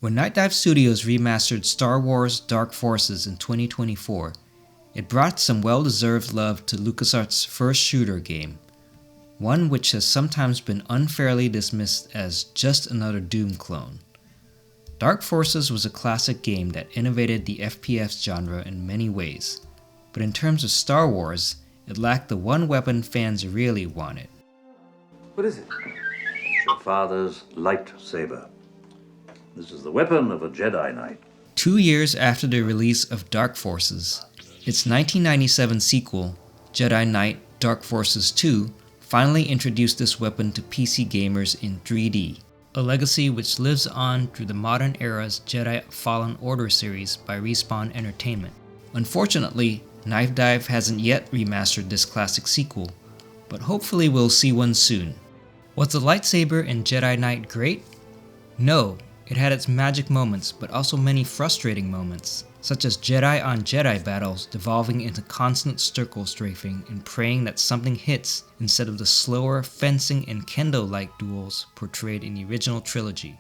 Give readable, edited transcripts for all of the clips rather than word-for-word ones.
When Night Dive Studios remastered Star Wars Dark Forces in 2024, it brought some well-deserved love to LucasArts' first shooter game, one which has sometimes been unfairly dismissed as just another Doom clone. Dark Forces was a classic game that innovated the FPS genre in many ways, but in terms of Star Wars, it lacked the one weapon fans really wanted. What is it? It's your father's Lightsaber. This is the weapon of a Jedi Knight. 2 years after the release of Dark Forces, its 1997 sequel, Jedi Knight Dark Forces 2, finally introduced this weapon to PC gamers in 3D, a legacy which lives on through the modern era's Jedi Fallen Order series by Respawn Entertainment. Unfortunately, Night Dive hasn't yet remastered this classic sequel, but hopefully we'll see one soon. Was the lightsaber in Jedi Knight great? No. It had its magic moments, but also many frustrating moments, such as Jedi on Jedi battles devolving into constant circle strafing and praying that something hits instead of the slower fencing and kendo-like duels portrayed in the original trilogy.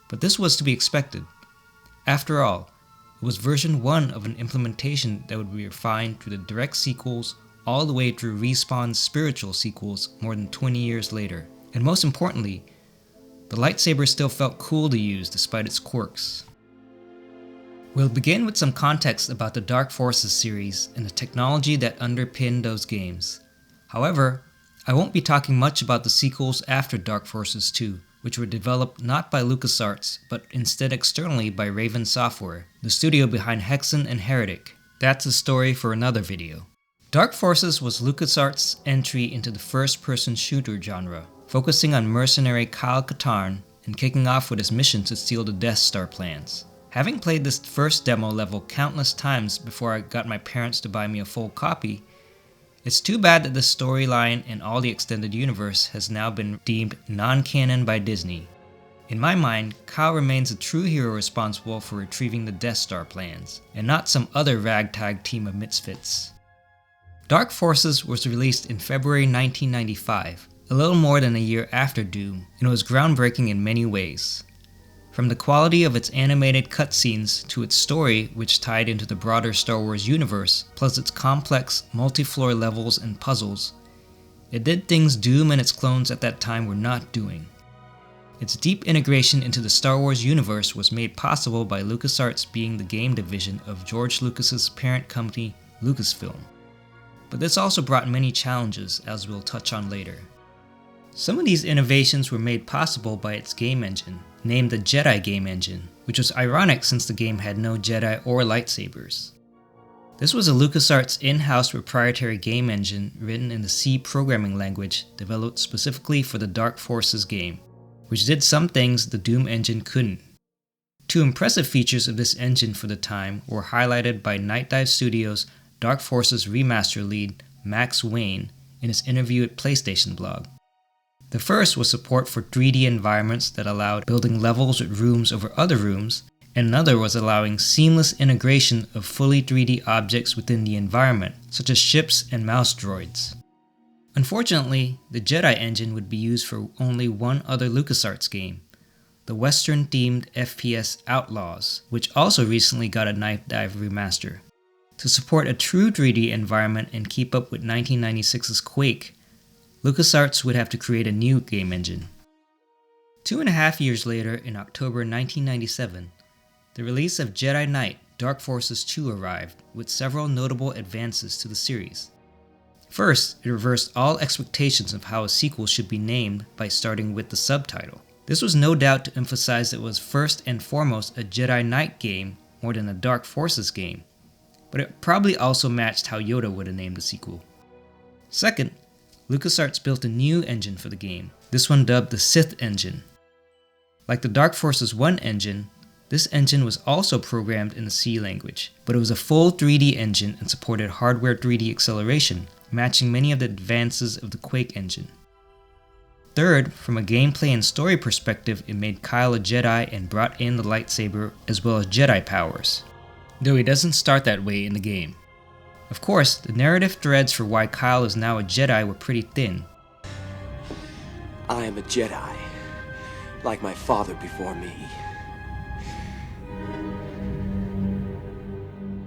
But this was to be expected. After all, it was version 1 of an implementation that would be refined through the direct sequels all the way through Respawn's spiritual sequels more than 20 years later. And most importantly, the lightsaber still felt cool to use despite its quirks. We'll begin with some context about the Dark Forces series and the technology that underpinned those games. However, I won't be talking much about the sequels after Dark Forces 2, which were developed not by LucasArts, but instead externally by Raven Software, the studio behind Hexen and Heretic. That's a story for another video. Dark Forces was LucasArts' entry into the first-person shooter genre, focusing on mercenary Kyle Katarn and kicking off with his mission to steal the Death Star plans. Having played this first demo level countless times before I got my parents to buy me a full copy, it's too bad that the storyline and all the extended universe has now been deemed non-canon by Disney. In my mind, Kyle remains a true hero responsible for retrieving the Death Star plans, and not some other ragtag team of misfits. Dark Forces was released in February 1995, a little more than a year after Doom, and was groundbreaking in many ways. From the quality of its animated cutscenes to its story, which tied into the broader Star Wars universe, plus its complex, multi-floor levels and puzzles, it did things Doom and its clones at that time were not doing. Its deep integration into the Star Wars universe was made possible by LucasArts being the game division of George Lucas's parent company, Lucasfilm. But this also brought many challenges, as we'll touch on later. Some of these innovations were made possible by its game engine, named the Jedi Game Engine, which was ironic since the game had no Jedi or lightsabers. This was a LucasArts in-house proprietary game engine written in the C programming language developed specifically for the Dark Forces game, which did some things the Doom engine couldn't. Two impressive features of this engine for the time were highlighted by Night Dive Studios' Dark Forces remaster lead Max Wayne in his interview at PlayStation blog. The first was support for 3D environments that allowed building levels with rooms over other rooms, and another was allowing seamless integration of fully 3D objects within the environment, such as ships and mouse droids. Unfortunately, the Jedi engine would be used for only one other LucasArts game, the Western-themed FPS Outlaws, which also recently got a Night Dive remaster. To support a true 3D environment and keep up with 1996's Quake, LucasArts would have to create a new game engine. 2.5 years later, in October 1997, the release of Jedi Knight Dark Forces 2 arrived, with several notable advances to the series. First, it reversed all expectations of how a sequel should be named by starting with the subtitle. This was no doubt to emphasize that it was first and foremost a Jedi Knight game more than a Dark Forces game, but it probably also matched how Yoda would have named the sequel. Second, LucasArts built a new engine for the game, this one dubbed the Sith engine. Like the Dark Forces 1 engine, this engine was also programmed in the C language, but it was a full 3D engine and supported hardware 3D acceleration, matching many of the advances of the Quake engine. Third, from a gameplay and story perspective, it made Kyle a Jedi and brought in the lightsaber as well as Jedi powers, though he doesn't start that way in the game. Of course, the narrative threads for why Kyle is now a Jedi were pretty thin. I am a Jedi, like my father before me.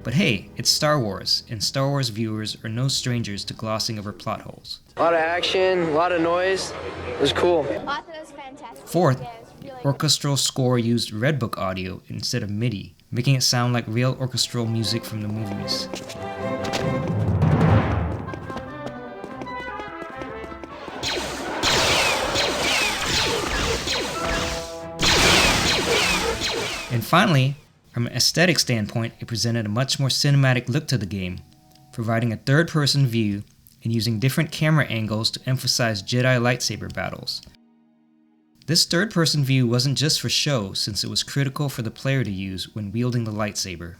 But hey, it's Star Wars, and Star Wars viewers are no strangers to glossing over plot holes. A lot of action, a lot of noise. It was cool. I thought it was fantastic. Fourth, Yeah, it was really good. orchestral score used Red Book audio instead of MIDI, making it sound like real orchestral music from the movies. And finally, from an aesthetic standpoint, it presented a much more cinematic look to the game, providing a third-person view and using different camera angles to emphasize Jedi lightsaber battles. This third-person view wasn't just for show, since it was critical for the player to use when wielding the lightsaber.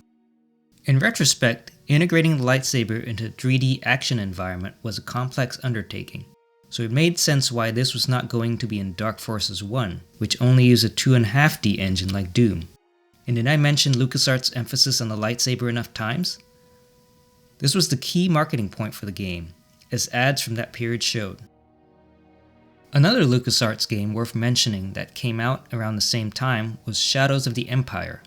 In retrospect, integrating the lightsaber into a 3D action environment was a complex undertaking, so it made sense why this was not going to be in Dark Forces 1, which only used a 2.5D engine like Doom. And did I mention LucasArts' emphasis on the lightsaber enough times? This was the key marketing point for the game, as ads from that period showed. Another LucasArts game worth mentioning that came out around the same time was Shadows of the Empire,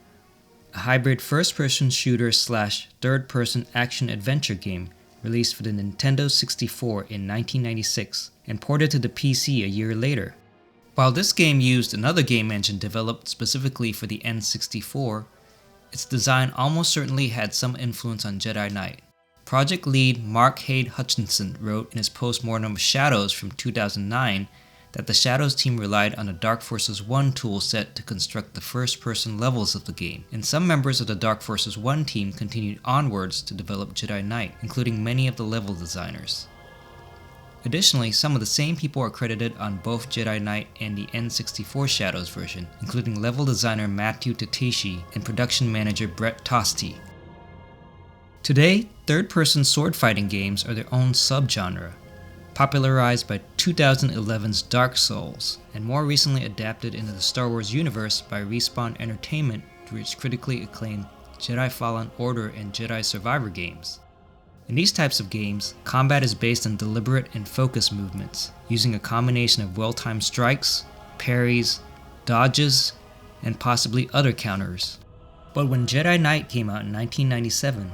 a hybrid first-person shooter / third-person action-adventure game released for the Nintendo 64 in 1996 and ported to the PC a year later. While this game used another game engine developed specifically for the N64, its design almost certainly had some influence on Jedi Knight. Project lead Mark Haid Hutchinson wrote in his postmortem of Shadows from 2009 that the Shadows team relied on the Dark Forces 1 toolset to construct the first-person levels of the game, and some members of the Dark Forces 1 team continued onwards to develop Jedi Knight, including many of the level designers. Additionally, some of the same people are credited on both Jedi Knight and the N64 Shadows version, including level designer Matthew Tatashi and production manager Brett Tosti. Today, third-person sword fighting games are their own subgenre, popularized by 2011's Dark Souls, and more recently adapted into the Star Wars universe by Respawn Entertainment through its critically acclaimed Jedi Fallen Order and Jedi Survivor games. In these types of games, combat is based on deliberate and focused movements, using a combination of well-timed strikes, parries, dodges, and possibly other counters. But when Jedi Knight came out in 1997,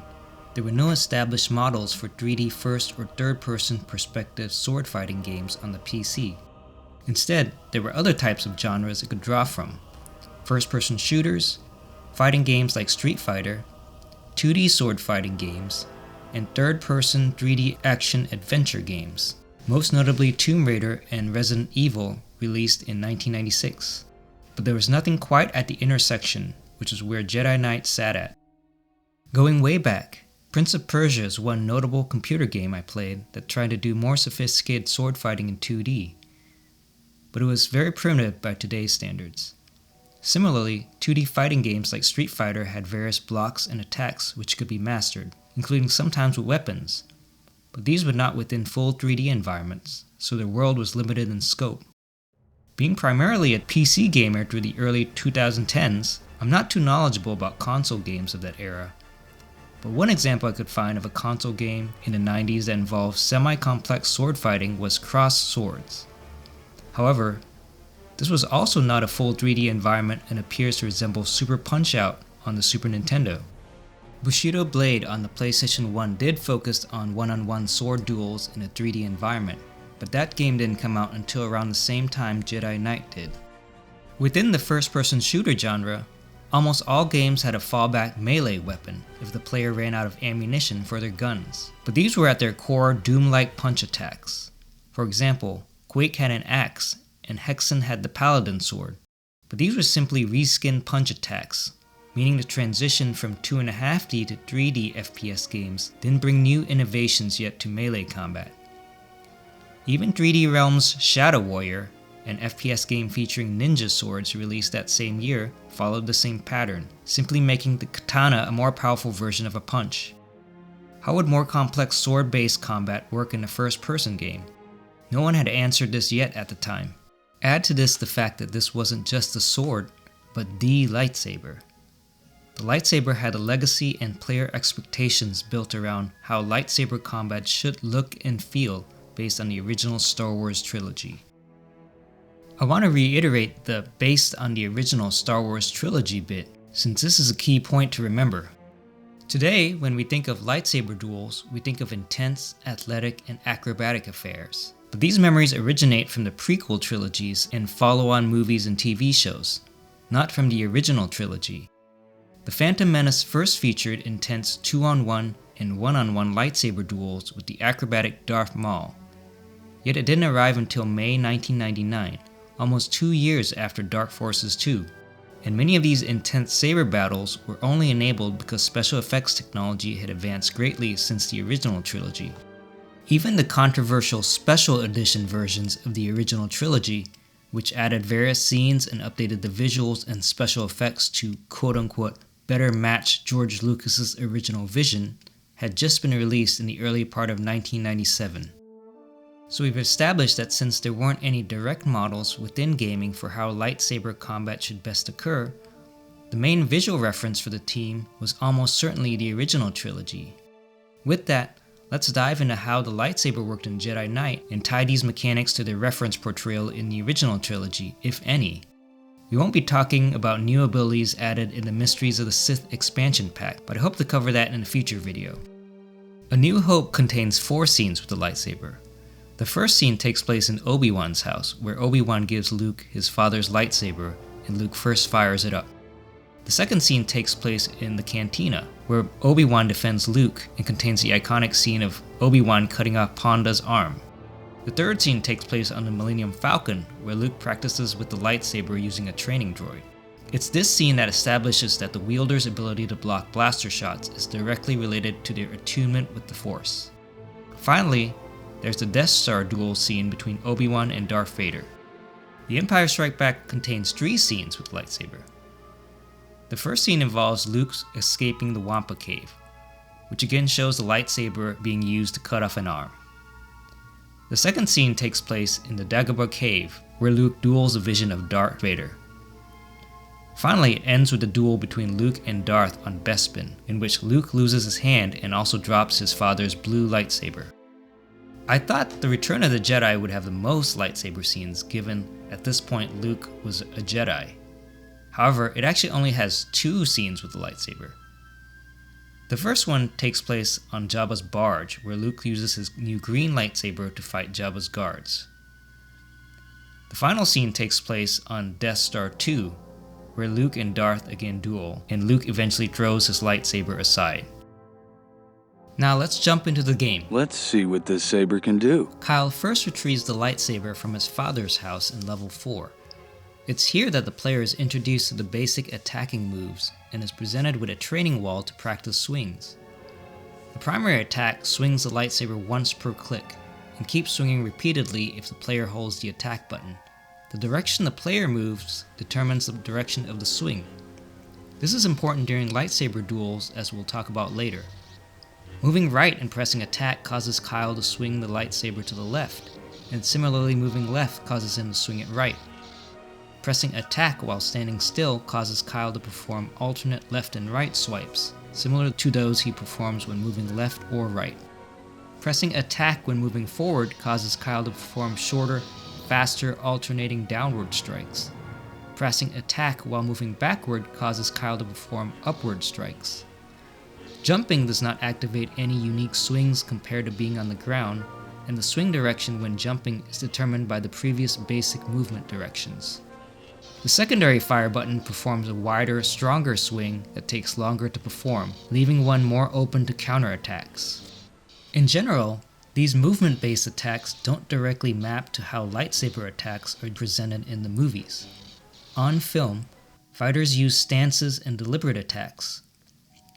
there were no established models for 3D first or third-person perspective sword fighting games on the PC. Instead, there were other types of genres it could draw from: first-person shooters, fighting games like Street Fighter, 2D sword fighting games, and third-person 3D action adventure games, most notably Tomb Raider and Resident Evil, released in 1996. But there was nothing quite at the intersection, which is where Jedi Knight sat at. Going way back, Prince of Persia is one notable computer game I played that tried to do more sophisticated sword fighting in 2D, but it was very primitive by today's standards. Similarly, 2D fighting games like Street Fighter had various blocks and attacks which could be mastered, including sometimes with weapons, but these were not within full 3D environments, so their world was limited in scope. Being primarily a PC gamer through the early 2010s, I'm not too knowledgeable about console games of that era, but one example I could find of a console game in the 90s that involved semi-complex sword fighting was Cross Swords. However, this was also not a full 3D environment and appears to resemble Super Punch-Out on the Super Nintendo. Bushido Blade on the PlayStation 1 did focus on one-on-one sword duels in a 3D environment, but that game didn't come out until around the same time Jedi Knight did. Within the first-person shooter genre, almost all games had a fallback melee weapon if the player ran out of ammunition for their guns, but these were at their core Doom-like punch attacks. For example, Quake had an axe, and Hexen had the Paladin sword, but these were simply reskinned punch attacks, meaning the transition from 2.5D to 3D FPS games didn't bring new innovations yet to melee combat. Even 3D Realms' Shadow Warrior, an FPS game featuring ninja swords released that same year, followed the same pattern, simply making the katana a more powerful version of a punch. How would more complex sword-based combat work in a first-person game? No one had answered this yet at the time. Add to this the fact that this wasn't just a sword, but the lightsaber. The lightsaber had a legacy and player expectations built around how lightsaber combat should look and feel based on the original Star Wars trilogy. I want to reiterate the based on the original Star Wars trilogy bit, since this is a key point to remember. Today, when we think of lightsaber duels, we think of intense, athletic, and acrobatic affairs. But these memories originate from the prequel trilogies and follow-on movies and TV shows, not from the original trilogy. The Phantom Menace first featured intense 2-on-1 and 1-on-1 lightsaber duels with the acrobatic Darth Maul. Yet it didn't arrive until May 1999, almost 2 years after Dark Forces 2. And many of these intense saber battles were only enabled because special effects technology had advanced greatly since the original trilogy. Even the controversial special edition versions of the original trilogy, which added various scenes and updated the visuals and special effects to quote-unquote better match George Lucas's original vision, had just been released in the early part of 1997. So we've established that since there weren't any direct models within gaming for how lightsaber combat should best occur, the main visual reference for the team was almost certainly the original trilogy. With that, let's dive into how the lightsaber worked in Jedi Knight and tie these mechanics to their reference portrayal in the original trilogy, if any. We won't be talking about new abilities added in the Mysteries of the Sith expansion pack, but I hope to cover that in a future video. A New Hope contains 4 scenes with the lightsaber. The first scene takes place in Obi-Wan's house, where Obi-Wan gives Luke his father's lightsaber, and Luke first fires it up. The second scene takes place in the cantina, where Obi-Wan defends Luke and contains the iconic scene of Obi-Wan cutting off Ponda's arm. The third scene takes place on the Millennium Falcon, where Luke practices with the lightsaber using a training droid. It's this scene that establishes that the wielder's ability to block blaster shots is directly related to their attunement with the Force. Finally, there's the Death Star duel scene between Obi-Wan and Darth Vader. The Empire Strikes Back contains 3 scenes with lightsaber. The first scene involves Luke escaping the Wampa cave, which again shows the lightsaber being used to cut off an arm. The second scene takes place in the Dagobah cave, where Luke duels a vision of Darth Vader. Finally, it ends with a duel between Luke and Darth on Bespin, in which Luke loses his hand and also drops his father's blue lightsaber. I thought The Return of the Jedi would have the most lightsaber scenes, given at this point Luke was a Jedi. However, it actually only has 2 scenes with the lightsaber. The first one takes place on Jabba's barge, where Luke uses his new green lightsaber to fight Jabba's guards. The final scene takes place on Death Star 2, where Luke and Darth again duel, and Luke eventually throws his lightsaber aside. Now let's jump into the game. Let's see what this saber can do. Kyle first retrieves the lightsaber from his father's house in level 4. It's here that the player is introduced to the basic attacking moves and is presented with a training wall to practice swings. The primary attack swings the lightsaber once per click, and keeps swinging repeatedly if the player holds the attack button. The direction the player moves determines the direction of the swing. This is important during lightsaber duels, as we'll talk about later. Moving right and pressing attack causes Kyle to swing the lightsaber to the left, and similarly moving left causes him to swing it right. Pressing attack while standing still causes Kyle to perform alternate left and right swipes, similar to those he performs when moving left or right. Pressing attack when moving forward causes Kyle to perform shorter, faster alternating downward strikes. Pressing attack while moving backward causes Kyle to perform upward strikes. Jumping does not activate any unique swings compared to being on the ground, and the swing direction when jumping is determined by the previous basic movement directions. The secondary fire button performs a wider, stronger swing that takes longer to perform, leaving one more open to counterattacks. In general, these movement-based attacks don't directly map to how lightsaber attacks are presented in the movies. On film, fighters use stances and deliberate attacks.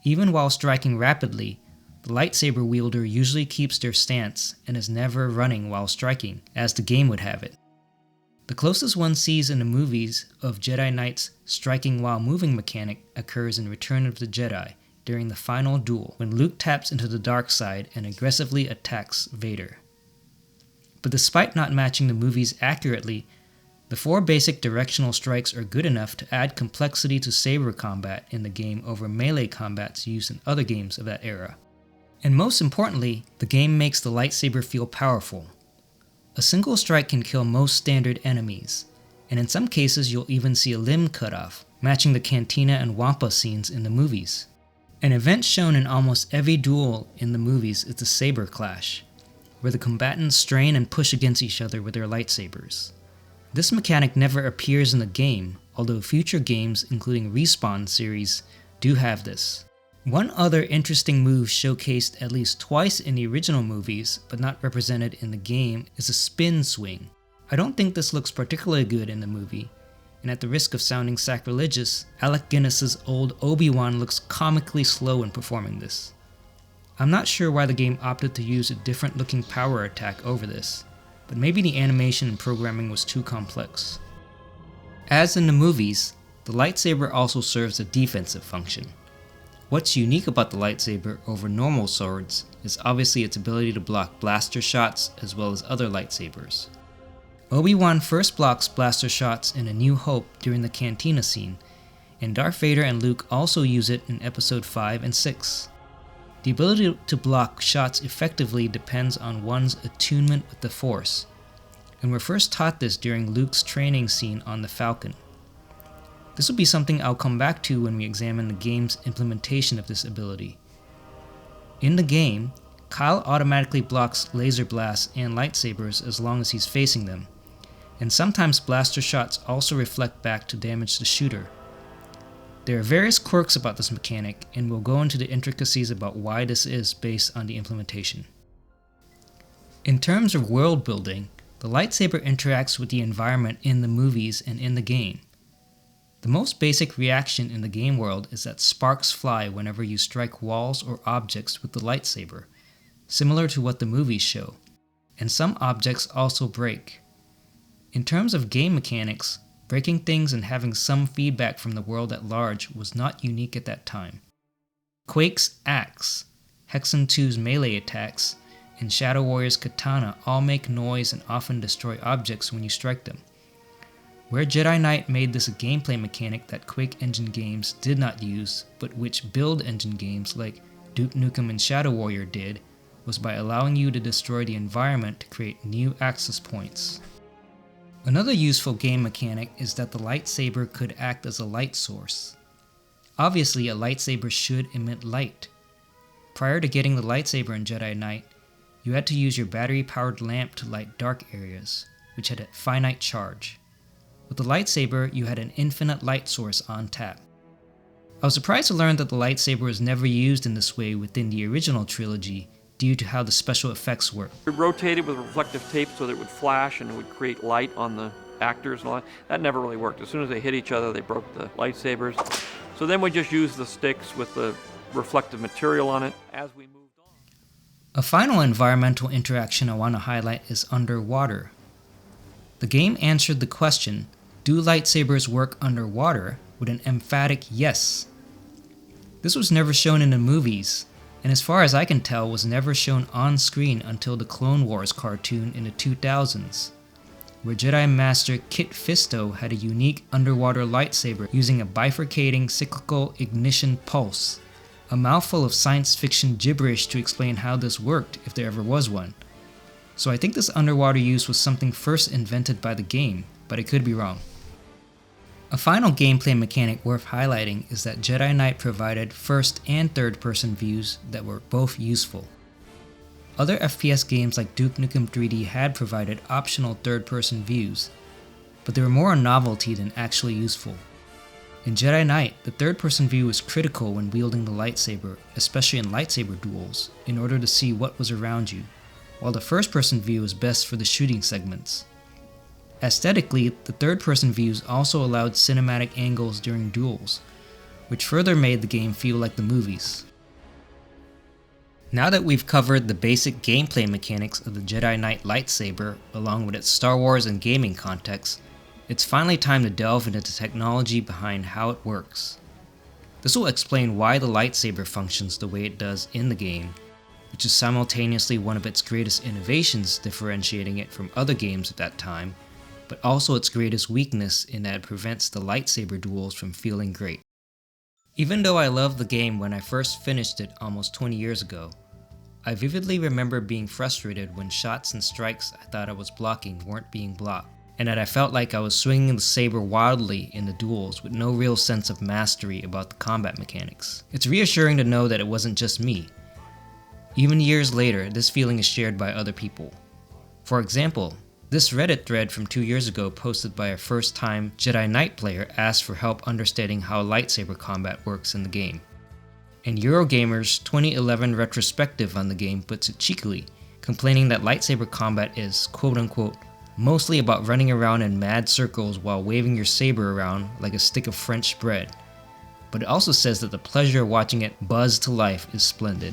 Even while striking rapidly, the lightsaber wielder usually keeps their stance and is never running while striking, as the game would have it. The closest one sees in the movies of Jedi Knight's striking while moving mechanic occurs in Return of the Jedi during the final duel, when Luke taps into the dark side and aggressively attacks Vader. But despite not matching the movies accurately, the 4 basic directional strikes are good enough to add complexity to saber combat in the game over melee combats used in other games of that era. And most importantly, the game makes the lightsaber feel powerful. A single strike can kill most standard enemies, and in some cases you'll even see a limb cut off, matching the Cantina and Wampa scenes in the movies. An event shown in almost every duel in the movies is the Saber Clash, where the combatants strain and push against each other with their lightsabers. This mechanic never appears in the game, although future games, including Respawn series, do have this. One other interesting move showcased at least twice in the original movies, but not represented in the game, is a spin swing. I don't think this looks particularly good in the movie, and at the risk of sounding sacrilegious, Alec Guinness's old Obi-Wan looks comically slow in performing this. I'm not sure why the game opted to use a different looking power attack over this, but maybe the animation and programming was too complex. As in the movies, the lightsaber also serves a defensive function. What's unique about the lightsaber over normal swords is obviously its ability to block blaster shots as well as other lightsabers. Obi-Wan first blocks blaster shots in A New Hope during the cantina scene, and Darth Vader and Luke also use it in Episode 5 and 6. The ability to block shots effectively depends on one's attunement with the Force, and we're first taught this during Luke's training scene on the Falcon. This will be something I'll come back to when we examine the game's implementation of this ability. In the game, Kyle automatically blocks laser blasts and lightsabers as long as he's facing them, and sometimes blaster shots also reflect back to damage the shooter. There are various quirks about this mechanic, and we'll go into the intricacies about why this is based on the implementation. In terms of world building, the lightsaber interacts with the environment in the movies and in the game. The most basic reaction in the game world is that sparks fly whenever you strike walls or objects with the lightsaber, similar to what the movies show, and some objects also break. In terms of game mechanics, breaking things and having some feedback from the world at large was not unique at that time. Quake's axe, Hexen 2's melee attacks, and Shadow Warrior's katana all make noise and often destroy objects when you strike them. Where Jedi Knight made this a gameplay mechanic that Quake engine games did not use, but which build engine games like Duke Nukem and Shadow Warrior did, was by allowing you to destroy the environment to create new access points. Another useful game mechanic is that the lightsaber could act as a light source. Obviously, a lightsaber should emit light. Prior to getting the lightsaber in Jedi Knight, you had to use your battery-powered lamp to light dark areas, which had a finite charge. With the lightsaber, you had an infinite light source on tap. I was surprised to learn that the lightsaber was never used in this way within the original trilogy, due to how the special effects work. We rotated with reflective tape so that it would flash and it would create light on the actors and all that. That never really worked. As soon as they hit each other, they broke the lightsabers. So then we just used the sticks with the reflective material on it as we moved on. A final environmental interaction I want to highlight is underwater. The game answered the question, do lightsabers work underwater, with an emphatic yes. This was never shown in the movies, and as far as I can tell was never shown on screen until the Clone Wars cartoon in the 2000s, where Jedi Master Kit Fisto had a unique underwater lightsaber using a bifurcating cyclical ignition pulse, a mouthful of science fiction gibberish to explain how this worked if there ever was one. So I think this underwater use was something first invented by the game, but I could be wrong. A final gameplay mechanic worth highlighting is that Jedi Knight provided first and third person views that were both useful. Other FPS games like Duke Nukem 3D had provided optional third person views, but they were more a novelty than actually useful. In Jedi Knight, the third person view was critical when wielding the lightsaber, especially in lightsaber duels, in order to see what was around you, while the first person view is best for the shooting segments. Aesthetically, the third-person views also allowed cinematic angles during duels, which further made the game feel like the movies. Now that we've covered the basic gameplay mechanics of the Jedi Knight lightsaber along with its Star Wars and gaming context, it's finally time to delve into the technology behind how it works. This will explain why the lightsaber functions the way it does in the game, which is simultaneously one of its greatest innovations differentiating it from other games at that time, but also its greatest weakness in that it prevents the lightsaber duels from feeling great. Even though I loved the game when I first finished it almost 20 years ago, I vividly remember being frustrated when shots and strikes I thought I was blocking weren't being blocked, and that I felt like I was swinging the saber wildly in the duels with no real sense of mastery about the combat mechanics. It's reassuring to know that it wasn't just me. Even years later, this feeling is shared by other people. For example, this Reddit thread from 2 years ago posted by a first-time Jedi Knight player asked for help understanding how lightsaber combat works in the game. And Eurogamer's 2011 retrospective on the game puts it cheekily, complaining that lightsaber combat is, quote-unquote, mostly about running around in mad circles while waving your saber around like a stick of French bread. But it also says that the pleasure of watching it buzz to life is splendid.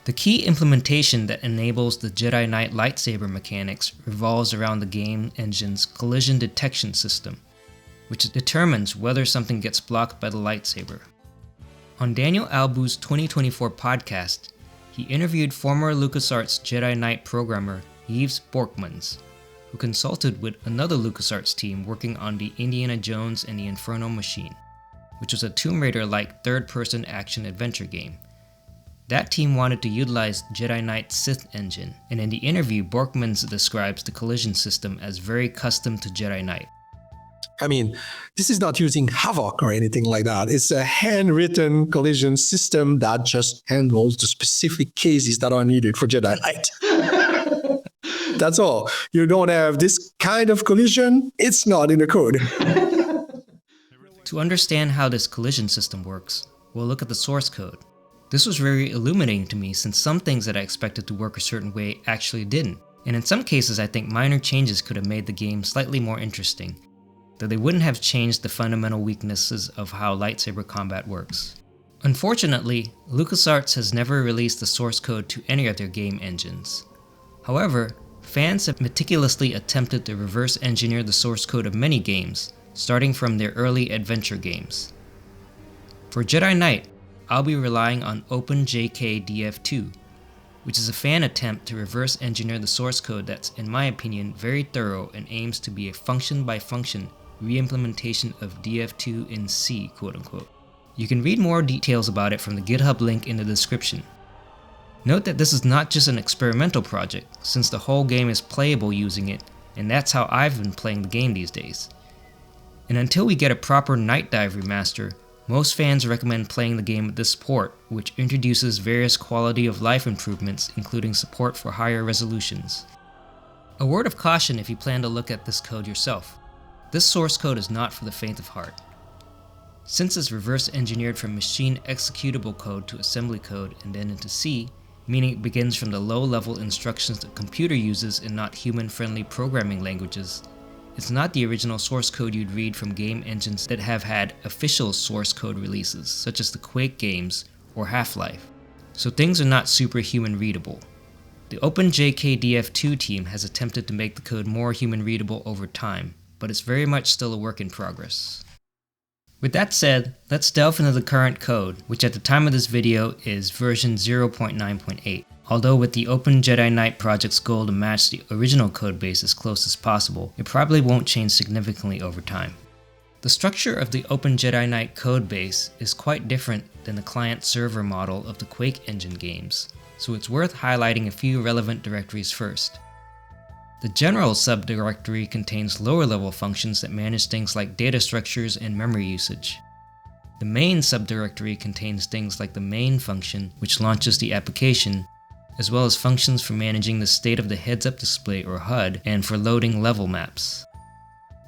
The key implementation that enables the Jedi Knight lightsaber mechanics revolves around the game engine's collision detection system, which determines whether something gets blocked by the lightsaber. On Daniel Albu's 2024 podcast, he interviewed former LucasArts Jedi Knight programmer Yves Borkmans, who consulted with another LucasArts team working on the Indiana Jones and the Inferno Machine, which was a Tomb Raider-like third-person action-adventure game. That team wanted to utilize Jedi Knight's Sith engine, and in the interview, Borkmans describes the collision system as very custom to Jedi Knight. I mean, this is not using Havoc or anything like that. It's a handwritten collision system that just handles the specific cases that are needed for Jedi Knight. That's all. You don't have this kind of collision, it's not in the code. To understand how this collision system works, we'll look at the source code. This was very illuminating to me since some things that I expected to work a certain way actually didn't, and in some cases I think minor changes could have made the game slightly more interesting, though they wouldn't have changed the fundamental weaknesses of how lightsaber combat works. Unfortunately, LucasArts has never released the source code to any of their game engines. However, fans have meticulously attempted to reverse engineer the source code of many games, starting from their early adventure games. For Jedi Knight, I'll be relying on OpenJKDF2, which is a fan attempt to reverse engineer the source code that's, in my opinion, very thorough and aims to be a function-by-function re-implementation of DF2 in C, quote-unquote. You can read more details about it from the GitHub link in the description. Note that this is not just an experimental project, since the whole game is playable using it, and that's how I've been playing the game these days. And until we get a proper Night Dive remaster, most fans recommend playing the game with this port, which introduces various quality of life improvements, including support for higher resolutions. A word of caution if you plan to look at this code yourself. This source code is not for the faint of heart. Since it's reverse engineered from machine executable code to assembly code and then into C, meaning it begins from the low-level instructions the computer uses and not human-friendly programming languages, it's not the original source code you'd read from game engines that have had official source code releases, such as the Quake games or Half-Life, so things are not superhuman readable. The OpenJKDF2 team has attempted to make the code more human readable over time, but it's very much still a work in progress. With that said, let's delve into the current code, which at the time of this video is version 0.9.8. Although with the Open Jedi Knight project's goal to match the original codebase as close as possible, it probably won't change significantly over time. The structure of the Open Jedi Knight codebase is quite different than the client-server model of the Quake engine games, so it's worth highlighting a few relevant directories first. The general subdirectory contains lower-level functions that manage things like data structures and memory usage. The main subdirectory contains things like the main function, which launches the application, as well as functions for managing the state of the heads-up display or HUD and for loading level maps.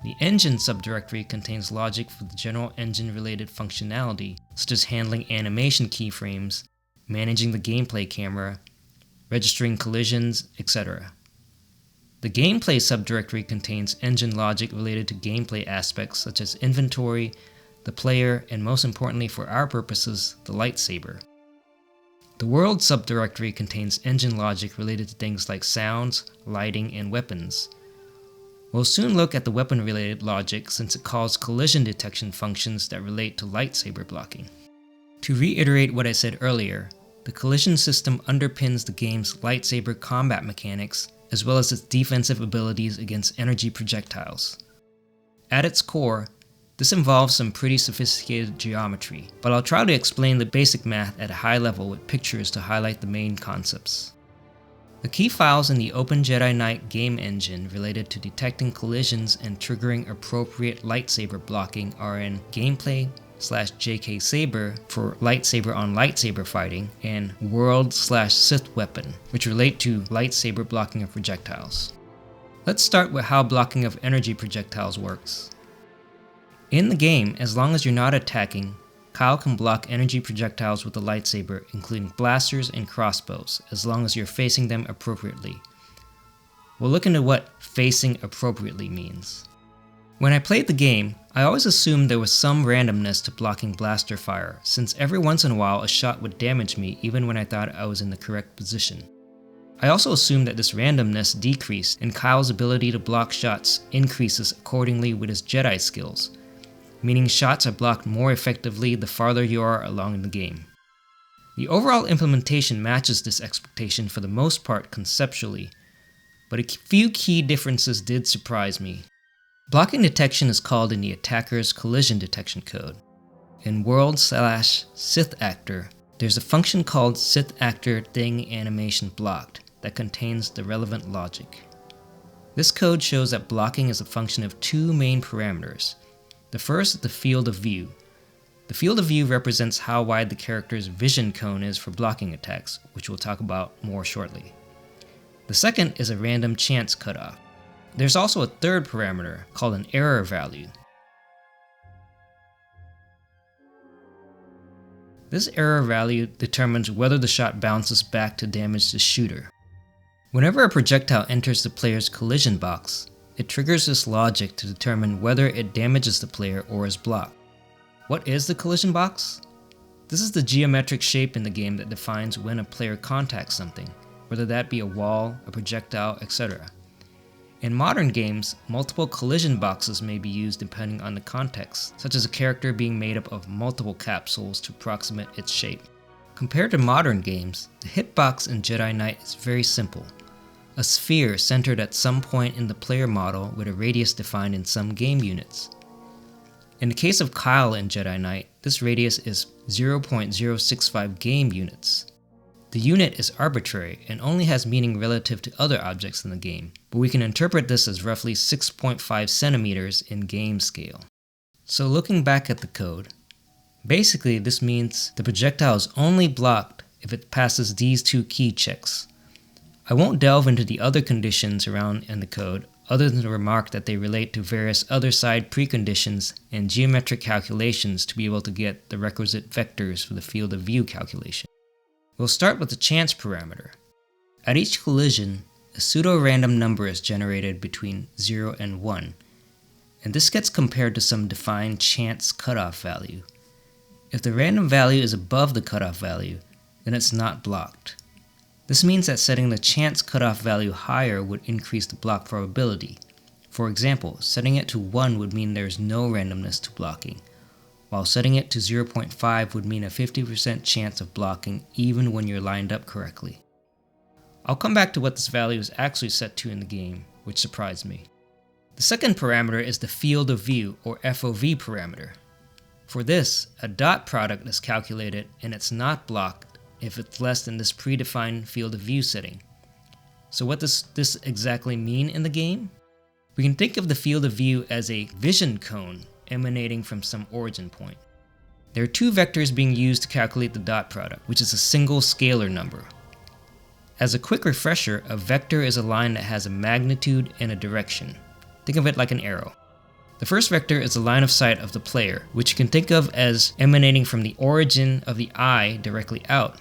The engine subdirectory contains logic for the general engine-related functionality, such as handling animation keyframes, managing the gameplay camera, registering collisions, etc. The gameplay subdirectory contains engine logic related to gameplay aspects such as inventory, the player, and most importantly for our purposes, the lightsaber. The world subdirectory contains engine logic related to things like sounds, lighting, and weapons. We'll soon look at the weapon-related logic since it calls collision detection functions that relate to lightsaber blocking. To reiterate what I said earlier, the collision system underpins the game's lightsaber combat mechanics as well as its defensive abilities against energy projectiles. At its core, this involves some pretty sophisticated geometry, but I'll try to explain the basic math at a high level with pictures to highlight the main concepts. The key files in the Open Jedi Knight game engine related to detecting collisions and triggering appropriate lightsaber blocking are in gameplay/JK Saber for lightsaber on lightsaber fighting and world/Sith weapon, which relate to lightsaber blocking of projectiles. Let's start with how blocking of energy projectiles works. In the game, as long as you're not attacking, Kyle can block energy projectiles with a lightsaber, including blasters and crossbows, as long as you're facing them appropriately. We'll look into what facing appropriately means. When I played the game, I always assumed there was some randomness to blocking blaster fire, since every once in a while a shot would damage me even when I thought I was in the correct position. I also assumed that this randomness decreased and Kyle's ability to block shots increases accordingly with his Jedi skills, meaning shots are blocked more effectively the farther you are along in the game. The overall implementation matches this expectation for the most part conceptually, but a few key differences did surprise me. Blocking detection is called in the attacker's collision detection code. In world/Sith actor, there's a function called Sith actor thing animation blocked that contains the relevant logic. This code shows that blocking is a function of two main parameters. The first is the field of view. The field of view represents how wide the character's vision cone is for blocking attacks, which we'll talk about more shortly. The second is a random chance cutoff. There's also a third parameter called an error value. This error value determines whether the shot bounces back to damage the shooter. Whenever a projectile enters the player's collision box, it triggers this logic to determine whether it damages the player or is blocked. What is the collision box? This is the geometric shape in the game that defines when a player contacts something, whether that be a wall, a projectile, etc. In modern games, multiple collision boxes may be used depending on the context, such as a character being made up of multiple capsules to approximate its shape. Compared to modern games, the hitbox in Jedi Knight is very simple. A sphere centered at some point in the player model with a radius defined in some game units. In the case of Kyle in Jedi Knight, this radius is 0.065 game units. The unit is arbitrary and only has meaning relative to other objects in the game, but we can interpret this as roughly 6.5 centimeters in game scale. So looking back at the code, basically this means the projectile is only blocked if it passes these two key checks. I won't delve into the other conditions around in the code, other than to remark that they relate to various other side preconditions and geometric calculations to be able to get the requisite vectors for the field of view calculation. We'll start with the chance parameter. At each collision, a pseudo-random number is generated between 0 and 1, and this gets compared to some defined chance cutoff value. If the random value is above the cutoff value, then it's not blocked. This means that setting the chance cutoff value higher would increase the block probability. For example, setting it to 1 would mean there's no randomness to blocking, while setting it to 0.5 would mean a 50% chance of blocking even when you're lined up correctly. I'll come back to what this value is actually set to in the game, which surprised me. The second parameter is the field of view, or FOV parameter. For this, a dot product is calculated and it's not blocked if it's less than this predefined field of view setting. So what does this exactly mean in the game? We can think of the field of view as a vision cone emanating from some origin point. There are two vectors being used to calculate the dot product, which is a single scalar number. As a quick refresher, a vector is a line that has a magnitude and a direction. Think of it like an arrow. The first vector is the line of sight of the player, which you can think of as emanating from the origin of the eye directly out.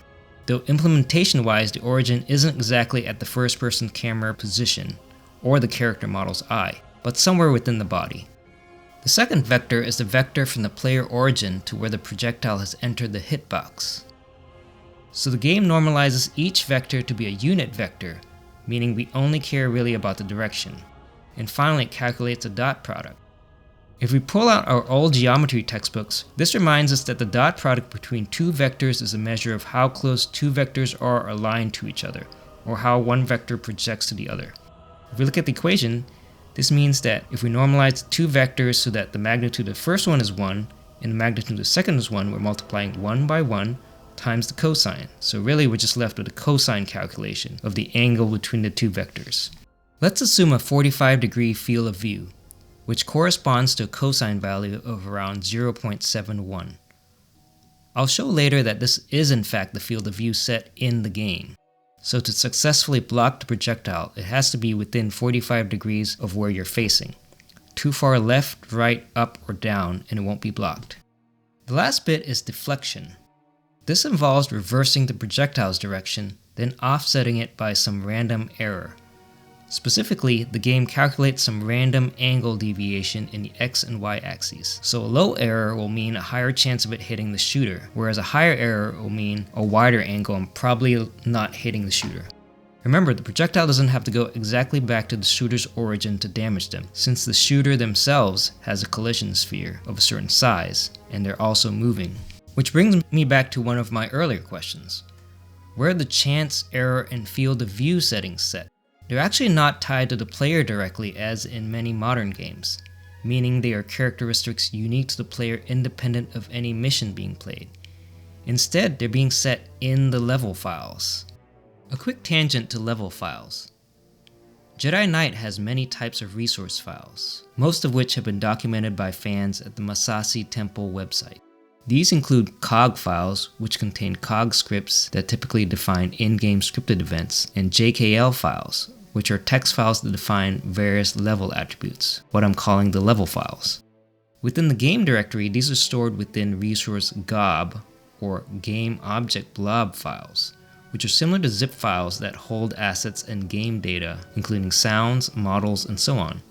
Though implementation-wise, the origin isn't exactly at the first-person camera position, or the character model's eye, but somewhere within the body. The second vector is the vector from the player origin to where the projectile has entered the hitbox. So the game normalizes each vector to be a unit vector, meaning we only care really about the direction. And finally, it calculates a dot product. If we pull out our old geometry textbooks, this reminds us that the dot product between two vectors is a measure of how close two vectors are aligned to each other, or how one vector projects to the other. If we look at the equation, this means that if we normalize the two vectors so that the magnitude of the first one is 1 and the magnitude of the second is 1, we're multiplying 1 by 1, times the cosine. So really we're just left with a cosine calculation of the angle between the two vectors. Let's assume a 45-degree field of view, which corresponds to a cosine value of around 0.71. I'll show later that this is in fact the field of view set in the game. So to successfully block the projectile, it has to be within 45 degrees of where you're facing. Too far left, right, up, or down, and it won't be blocked. The last bit is deflection. This involves reversing the projectile's direction, then offsetting it by some random error. Specifically, the game calculates some random angle deviation in the X and Y axes. So a low error will mean a higher chance of it hitting the shooter, whereas a higher error will mean a wider angle and probably not hitting the shooter. Remember, the projectile doesn't have to go exactly back to the shooter's origin to damage them, since the shooter themselves has a collision sphere of a certain size, and they're also moving. Which brings me back to one of my earlier questions. Where are the chance, error, and field of view settings set? They're actually not tied to the player directly as in many modern games, meaning they are characteristics unique to the player independent of any mission being played. Instead, they're being set in the level files. A quick tangent to level files. Jedi Knight has many types of resource files, most of which have been documented by fans at the Massassi Temple website. These include COG files, which contain COG scripts that typically define in-game scripted events, and JKL files, which are text files that define various level attributes, what I'm calling the level files. Within the game directory, these are stored within resource GOB, or Game Object Blob files, which are similar to zip files that hold assets and game data, including sounds, models, and so on.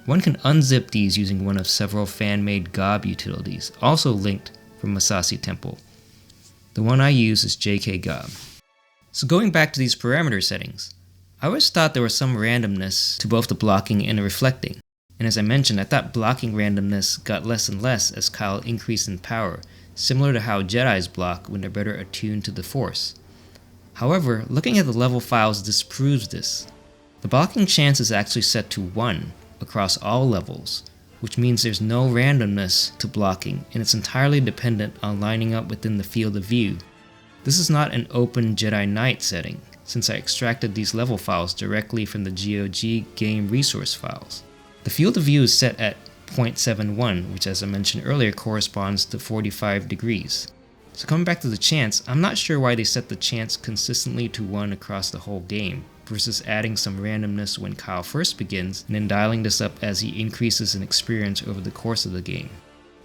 One can unzip these using one of several fan-made GOB utilities, also linked from Massassi Temple. The one I use is JKGOB. So going back to these parameter settings, I always thought there was some randomness to both the blocking and the reflecting. And as I mentioned, I thought blocking randomness got less and less as Kyle increased in power, similar to how Jedis block when they're better attuned to the Force. However, looking at the level files disproves this. The blocking chance is actually set to 1 across all levels, which means there's no randomness to blocking, and it's entirely dependent on lining up within the field of view. This is not an open Jedi Knight setting, since I extracted these level files directly from the GOG game resource files. The field of view is set at 0.71, which as I mentioned earlier corresponds to 45 degrees. So coming back to the chance, I'm not sure why they set the chance consistently to 1 across the whole game, versus adding some randomness when Kyle first begins, and then dialing this up as he increases in experience over the course of the game.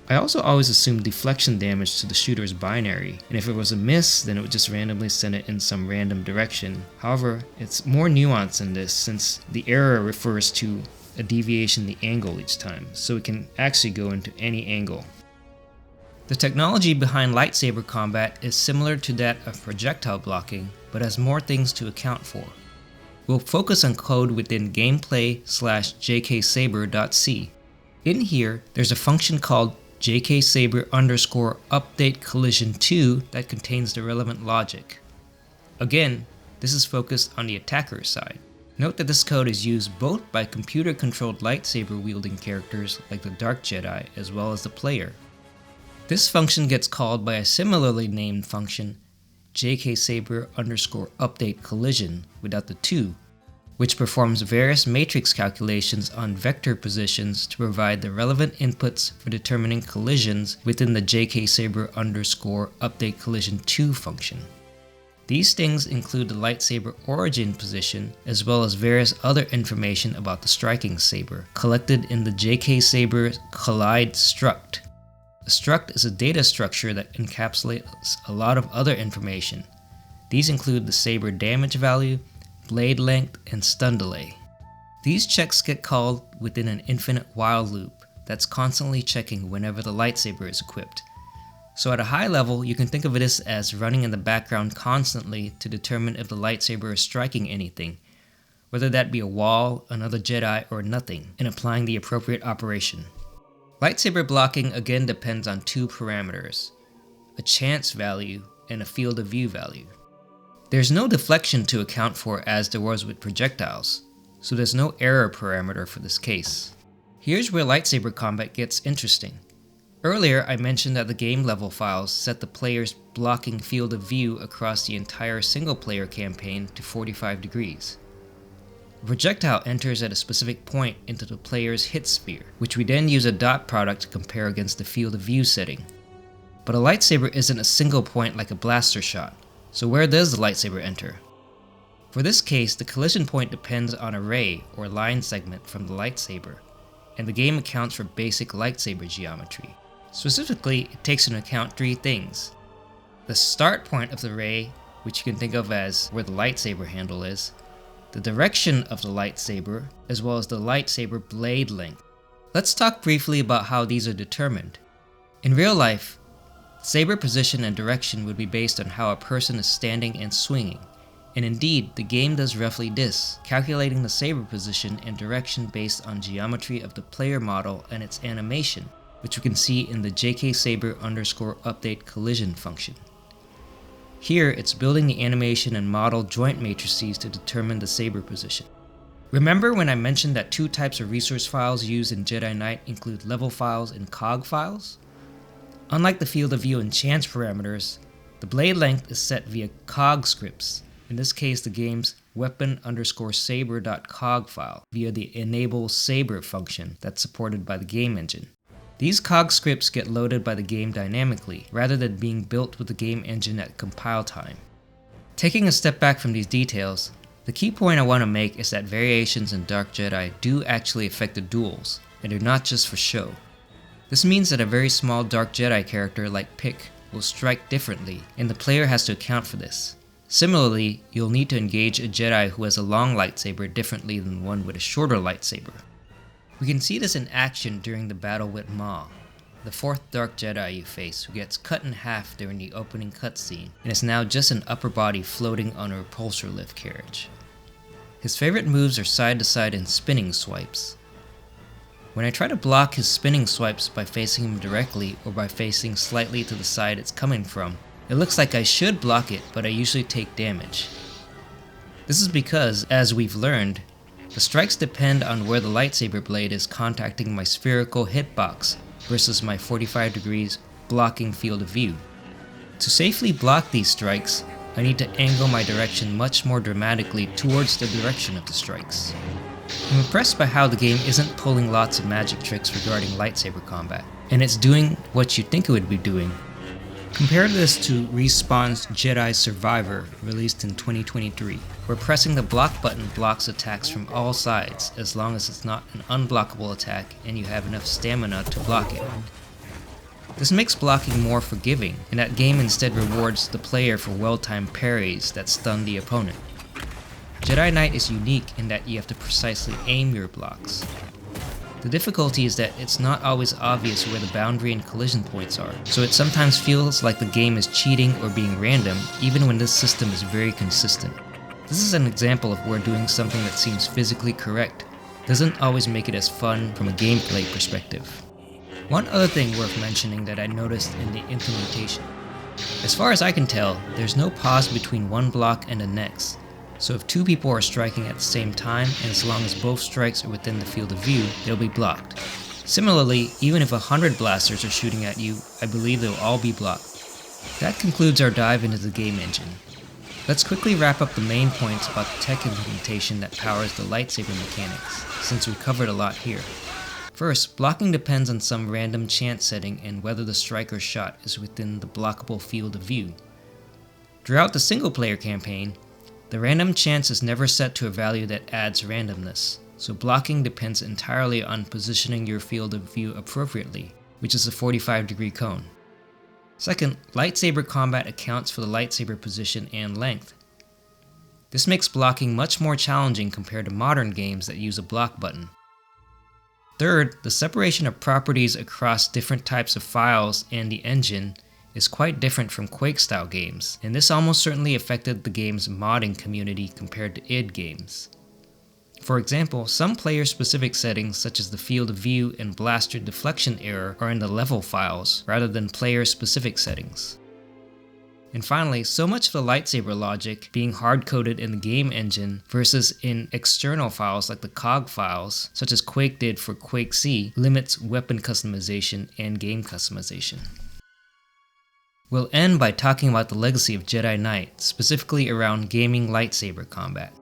I also always assumed deflection damage to the shooter is binary, and if it was a miss, then it would just randomly send it in some random direction. However, it's more nuanced than this, since the error refers to a deviation in the angle each time, so it can actually go into any angle. The technology behind lightsaber combat is similar to that of projectile blocking, but has more things to account for. We'll focus on code within gameplay/jksaber.c. In here, there's a function called jksaber_update collision 2 that contains the relevant logic. Again, this is focused on the attacker's side. Note that this code is used both by computer-controlled lightsaber wielding characters like the Dark Jedi as well as the player. This function gets called by a similarly named function, jksaber_update collision without the 2, which performs various matrix calculations on vector positions to provide the relevant inputs for determining collisions within the jksaber_update collision 2 function. These things include the lightsaber origin position as well as various other information about the striking saber, collected in the jksaber collide struct. A struct is a data structure that encapsulates a lot of other information. These include the saber damage value, blade length, and stun delay. These checks get called within an infinite while loop that's constantly checking whenever the lightsaber is equipped. So at a high level, you can think of this as running in the background constantly to determine if the lightsaber is striking anything, whether that be a wall, another Jedi, or nothing, and applying the appropriate operation. Lightsaber blocking again depends on 2 parameters, a chance value and a field of view value. There's no deflection to account for as there was with projectiles, so there's no error parameter for this case. Here's where lightsaber combat gets interesting. Earlier, I mentioned that the game level files set the player's blocking field of view across the entire single-player campaign to 45 degrees. A projectile enters at a specific point into the player's hit sphere, which we then use a dot product to compare against the field of view setting. But a lightsaber isn't a single point like a blaster shot, so where does the lightsaber enter? For this case, the collision point depends on a ray or line segment from the lightsaber, and the game accounts for basic lightsaber geometry. Specifically, it takes into account three things: the start point of the ray, which you can think of as where the lightsaber handle is, the direction of the lightsaber, as well as the lightsaber blade length. Let's talk briefly about how these are determined. In real life, saber position and direction would be based on how a person is standing and swinging, and indeed, the game does roughly this, calculating the saber position and direction based on geometry of the player model and its animation, which we can see in the JKSaber_update collision function. Here, it's building the animation and model joint matrices to determine the saber position. Remember when I mentioned that two types of resource files used in Jedi Knight include level files and cog files? Unlike the field of view and chance parameters, the blade length is set via cog scripts, in this case the game's weapon_saber.cog file via the enable saber function that's supported by the game engine. These cog scripts get loaded by the game dynamically, rather than being built with the game engine at compile time. Taking a step back from these details, the key point I want to make is that variations in Dark Jedi do actually affect the duels, and they're not just for show. This means that a very small Dark Jedi character like Pick will strike differently, and the player has to account for this. Similarly, you'll need to engage a Jedi who has a long lightsaber differently than one with a shorter lightsaber. We can see this in action during the battle with Maul, the fourth Dark Jedi you face, who gets cut in half during the opening cutscene and is now just an upper body floating on a repulsor lift carriage. His favorite moves are side to side and spinning swipes. When I try to block his spinning swipes by facing him directly or by facing slightly to the side it's coming from, it looks like I should block it, but I usually take damage. This is because, as we've learned, the strikes depend on where the lightsaber blade is contacting my spherical hitbox versus my 45 degrees blocking field of view. To safely block these strikes, I need to angle my direction much more dramatically towards the direction of the strikes. I'm impressed by how the game isn't pulling lots of magic tricks regarding lightsaber combat, and it's doing what you'd think it would be doing. Compare this to Respawn's Jedi Survivor, released in 2023, where pressing the block button blocks attacks from all sides as long as it's not an unblockable attack and you have enough stamina to block it. This makes blocking more forgiving, and that game instead rewards the player for well-timed parries that stun the opponent. Jedi Knight is unique in that you have to precisely aim your blocks. The difficulty is that it's not always obvious where the boundary and collision points are, so it sometimes feels like the game is cheating or being random, even when this system is very consistent. This is an example of where doing something that seems physically correct doesn't always make it as fun from a gameplay perspective. One other thing worth mentioning that I noticed in the implementation. As far as I can tell, there's no pause between one block and the next. So if two people are striking at the same time, and as long as both strikes are within the field of view, they'll be blocked. Similarly, even if 100 blasters are shooting at you, I believe they'll all be blocked. That concludes our dive into the game engine. Let's quickly wrap up the main points about the tech implementation that powers the lightsaber mechanics, since we covered a lot here. First, blocking depends on some random chance setting and whether the striker's shot is within the blockable field of view. Throughout the single-player campaign, the random chance is never set to a value that adds randomness, so blocking depends entirely on positioning your field of view appropriately, which is a 45-degree cone. Second, lightsaber combat accounts for the lightsaber position and length. This makes blocking much more challenging compared to modern games that use a block button. Third, the separation of properties across different types of files and the engine is quite different from Quake-style games, and this almost certainly affected the game's modding community compared to id games. For example, some player-specific settings such as the field of view and blaster deflection error are in the level files rather than player-specific settings. And finally, so much of the lightsaber logic being hard-coded in the game engine versus in external files like the cog files, such as Quake did for Quake C, limits weapon customization and game customization. We'll end by talking about the legacy of Jedi Knight, specifically around gaming lightsaber combat.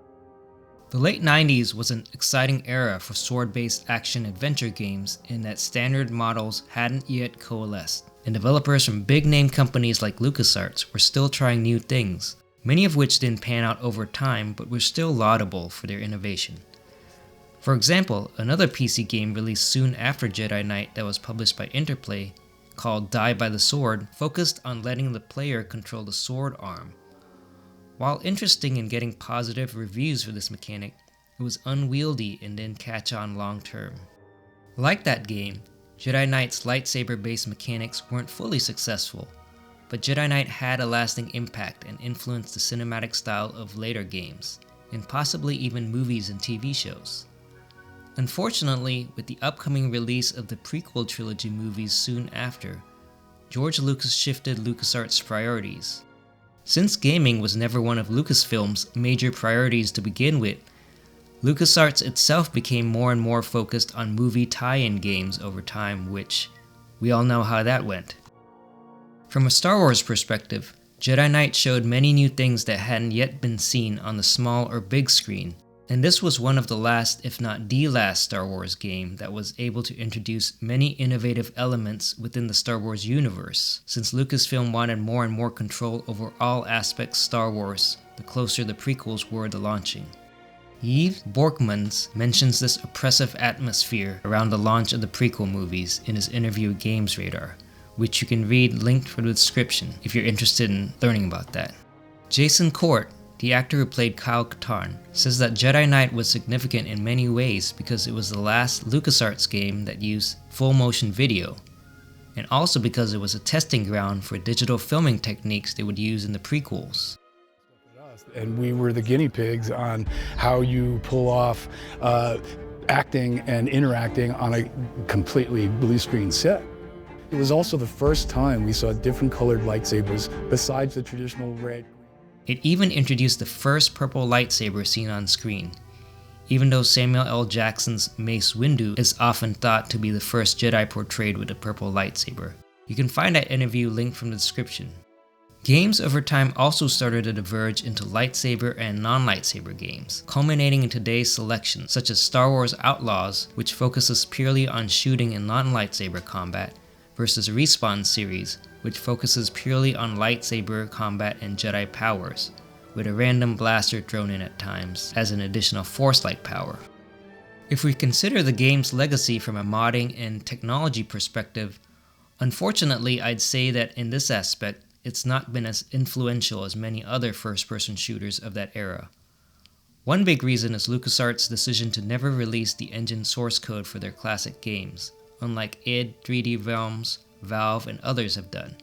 The late 90s was an exciting era for sword-based action-adventure games in that standard models hadn't yet coalesced, and developers from big-name companies like LucasArts were still trying new things, many of which didn't pan out over time but were still laudable for their innovation. For example, another PC game released soon after Jedi Knight that was published by Interplay, called Die by the Sword, focused on letting the player control the sword arm. While interesting in getting positive reviews for this mechanic, it was unwieldy and didn't catch on long term. Like that game, Jedi Knight's lightsaber-based mechanics weren't fully successful, but Jedi Knight had a lasting impact and influenced the cinematic style of later games, and possibly even movies and TV shows. Unfortunately, with the upcoming release of the prequel trilogy movies soon after, George Lucas shifted LucasArts' priorities. Since gaming was never one of Lucasfilm's major priorities to begin with, LucasArts itself became more and more focused on movie tie-in games over time, which we all know how that went. From a Star Wars perspective, Jedi Knight showed many new things that hadn't yet been seen on the small or big screen, and this was one of the last, if not the last, Star Wars game that was able to introduce many innovative elements within the Star Wars universe, since Lucasfilm wanted more and more control over all aspects Star Wars the closer the prequels were to launching. Yves Borkmans mentions this oppressive atmosphere around the launch of the prequel movies in his interview with Games Radar, which you can read linked from the description if you're interested in learning about that. Jason Court, the actor who played Kyle Katarn, says that Jedi Knight was significant in many ways because it was the last LucasArts game that used full motion video, and also because it was a testing ground for digital filming techniques they would use in the prequels. And we were the guinea pigs on how you pull off acting and interacting on a completely blue screen set. It was also the first time we saw different colored lightsabers besides the traditional red. It even introduced the first purple lightsaber seen on screen, even though Samuel L. Jackson's Mace Windu is often thought to be the first Jedi portrayed with a purple lightsaber. You can find that interview linked from the description. Games over time also started to diverge into lightsaber and non-lightsaber games, culminating in today's selection, such as Star Wars Outlaws, which focuses purely on shooting and non-lightsaber combat, versus Respawn's series, which focuses purely on lightsaber combat and Jedi powers, with a random blaster thrown in at times as an additional Force-like power. If we consider the game's legacy from a modding and technology perspective, unfortunately I'd say that in this aspect, it's not been as influential as many other first-person shooters of that era. One big reason is LucasArts' decision to never release the engine source code for their classic games, unlike id, 3D Realms, Valve, and others have done.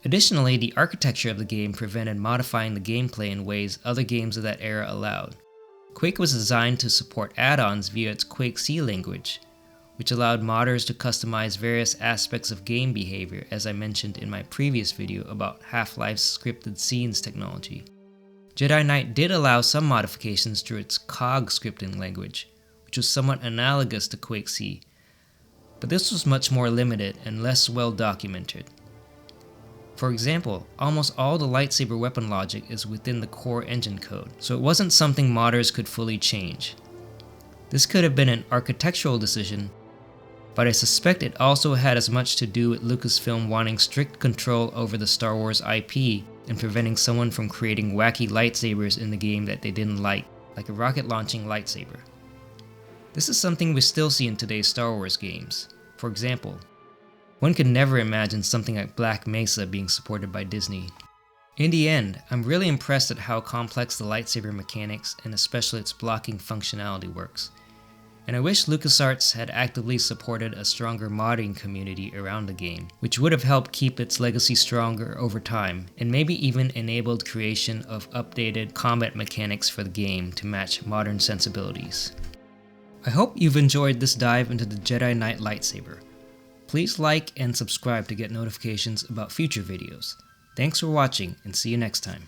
Additionally, the architecture of the game prevented modifying the gameplay in ways other games of that era allowed. Quake was designed to support add-ons via its Quake C language, which allowed modders to customize various aspects of game behavior, as I mentioned in my previous video about Half-Life's scripted scenes technology. Jedi Knight did allow some modifications through its COG scripting language, which was somewhat analogous to Quake C, but this was much more limited and less well documented. For example, almost all the lightsaber weapon logic is within the core engine code, so it wasn't something modders could fully change. This could have been an architectural decision, but I suspect it also had as much to do with Lucasfilm wanting strict control over the Star Wars IP and preventing someone from creating wacky lightsabers in the game that they didn't like a rocket launching lightsaber. This is something we still see in today's Star Wars games. For example, one could never imagine something like Black Mesa being supported by Disney. In the end, I'm really impressed at how complex the lightsaber mechanics and especially its blocking functionality works. And I wish LucasArts had actively supported a stronger modding community around the game, which would have helped keep its legacy stronger over time, and maybe even enabled creation of updated combat mechanics for the game to match modern sensibilities. I hope you've enjoyed this dive into the Jedi Knight lightsaber. Please like and subscribe to get notifications about future videos. Thanks for watching, and see you next time.